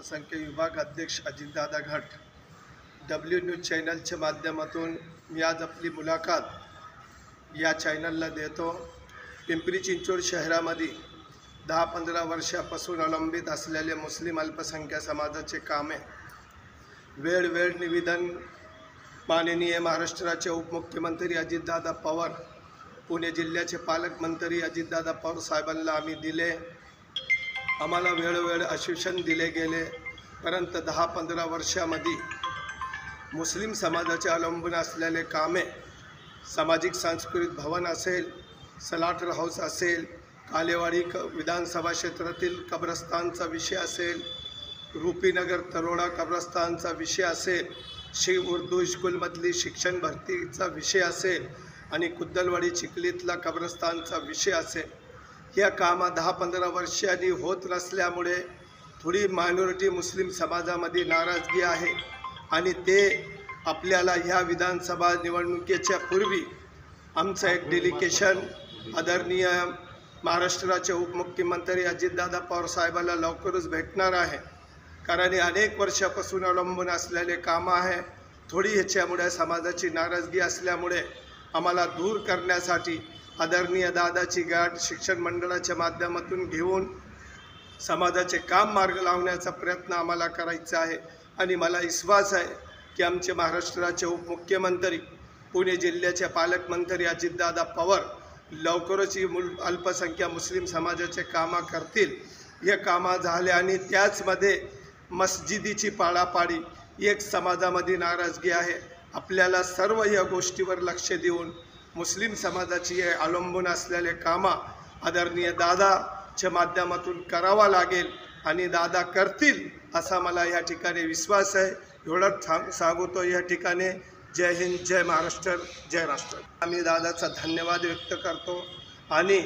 अल्पसंख्याक विभाग अध्यक्ष अजितदादा घट डब्ल्यू न्यूज चॅनलच्या माध्यमातून मी आज आपली मुलाखत या चॅनलला देतो। पिंपरी चिंचवड शहरामध्ये 10-15 वर्षापासून अवलंबित असलेले मुस्लिम अल्पसंख्याक समाजाचे कामे वेळ निवेदन माननीय महाराष्ट्राचे उपमुख्यमंत्री अजितदादा पवार, पुणे जिल्ह्याचे पालकमंत्री अजितदादा पवार साहेबांना आम्ही दिले। आम्हाला वेळोवेळी आश्वासन दिले गेले, परंतु 10-15 वर्षामध्ये मुस्लिम समाजाचे अवलंबून असलेले कामे सामाजिक सांस्कृतिक भवन असेल, सलाटर हाऊस असेल, कालेवाडी विधानसभा क्षेत्रातील कब्रस्तानचा विषय असेल, रूपीनगर तरोडा कब्रस्तानचा विषय असेल, श्री उर्दू स्कूलमधली शिक्षण भरतीचा विषय असेल आणि कुद्दलवाडी चिखलीतला कब्रस्तानचा विषय असेल, या कामा 10-15 वर्षांनी होत नसल्यामुळे थोडी मायनॉरिटी मुस्लिम समाजामध्ये नाराजगी आहे आणि ते आपल्याला ह्या विधानसभा निवडणुकीच्या पूर्वी आमचं एक डेलिगेशन आदरणीय महाराष्ट्राचे उपमुख्यमंत्री अजितदादा पवार साहेबांना लवकरच भेटणार आहे। कारण अनेक वर्षापासून अवलंबून असलेले कामं आहे, थोडी ह्याच्यामुळे समाजाची नाराजगी असल्यामुळे आम्हाला दूर करण्यासाठी आदरणीय दादाची गाठ शिक्षण मंडळाच्या माध्यमातून घेऊन समाजाचे काम मार्ग लावण्याचा प्रयत्न आम्हाला करायचा आहे। आणि मला विश्वास आहे की आमचे महाराष्ट्राचे उपमुख्यमंत्री, पुणे जिल्ह्याचे पालकमंत्री अजितदादा पवार लवकरच अल्पसंख्याक मुस्लिम समाजाचे कामं करतील। हे कामं झाले आणि त्याचमध्ये मस्जिदीची पाडापाडी एक समाजामध्ये नाराजगी आहे। आपल्याला सर्व या गोष्टीवर लक्ष देऊन मुस्लिम समाजाची अवलंबून असलेले कामं आदरणीय दादाच्या माध्यमातून करावा लागेल आणि दादा करतील असा मला या ठिकाणी विश्वास आहे। एवढंच सांगतो या ठिकाणी। जय हिंद, जय महाराष्ट्र, जय राष्ट्र। आम्ही दादाचा धन्यवाद व्यक्त करतो आणि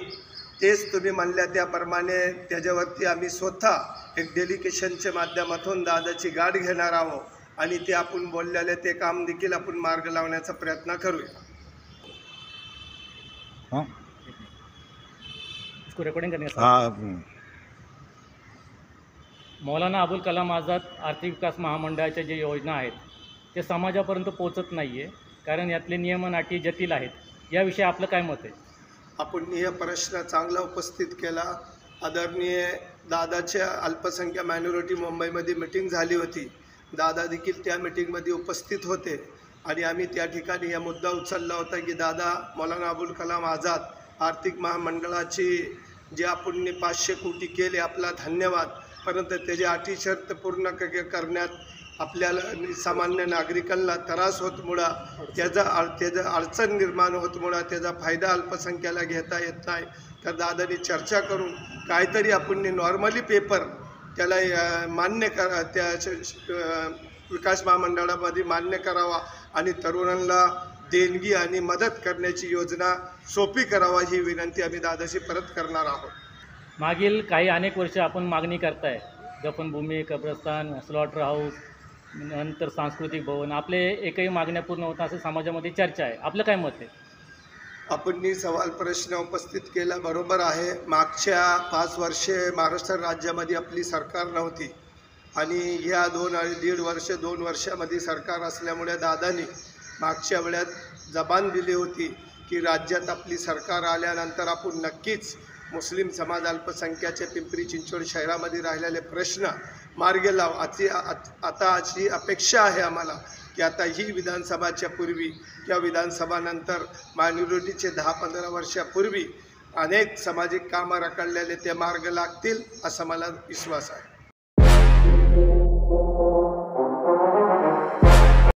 तेच तुम्ही म्हणल्या त्याप्रमाणे त्याच्यावरती आम्ही स्वतः एक डेलिगेशनच्या माध्यमातून दादाची गाठ घेणार आहोत आणि ते आपण बोललेले ते काम देखील आपण मार्ग लावण्याचा प्रयत्न करूया। हाँ, इसको रिकॉर्डिंग करने का हाँ। मौलाना अबुल कलाम आझाद आर्थिक विकास महामंडळाच्या जे योजना आहेत ते समाजापर्यंत पोहोचत नाही आहे, कारण यातले नियमन अटी जटिल आहेत। याविषयी आपलं काय मत आहे? आपण हे प्रश्न चांगला उपस्थित केला। आदरणीय दादाच्या अल्पसंख्याक मायनॉरिटी मुंबईमध्ये मीटिंग झाली होती, दादा देखील त्या मीटिंगमध्ये उपस्थित होते आणि आम्ही त्या ठिकाणी हा मुद्दा उचलला होता की दादा, मौलाना अबुल कलाम आझाद आर्थिक महामंडळाची जे आपण 500 कोटी केले, आपला धन्यवाद, परंतु त्याची अटी शर्त पूर्ण करण्यात आपल्याला सामान्य नागरिकांना त्रास होतमुळं त्याचा अडचण निर्माण होतमुळं त्याचा फायदा अल्पसंख्याला घेता येत नाही। तर दादानी चर्चा करून काहीतरी आपण नॉर्मली पेपर त्याला मान्य करा, त्या विकास महामंडळामध्ये मान्य करावा आणि तरुणांना देणगी आणि मदत करण्याची योजना सोपी करावा, ही विनंती आम्ही दादाशी परत करणार आहोत। मागील काही अनेक वर्ष आपण मागणी करताय, दफनभूमी, कब्रस्तान, स्लॉटर हाऊस, नंतर सांस्कृतिक भवन, आपले एकही मागण्या पूर्ण होता असं समाजामध्ये चर्चा आहे। आपलं काय मत आहे? आपण सवाल प्रश्न उपस्थित केला बरोबर आहे। मागच्या 5 वर्षे महाराष्ट्र राज्यामध्ये आपली सरकार नव्हती आणि या 2 वर्षामध्ये सरकार असल्यामुळे दादानी मागच्या वेळात जबान दिली होती की राज्यात आपली सरकार आल्यानंतर आपण नक्कीच मुस्लिम समाज अल्पसंख्याचे पिंपरी चिंचवड शहरामध्ये राहिलेले प्रश्न मार्गी लाव। आता अशी अपेक्षा आहे आम्हाला की आता ही विधानसभाच्या पूर्वी किंवा विधानसभानंतर मायनॉरिटीचे 10-15 वर्षापूर्वी अनेक सामाजिक कामं रखडलेले ते मार्ग लागतील असा मला विश्वास आहे।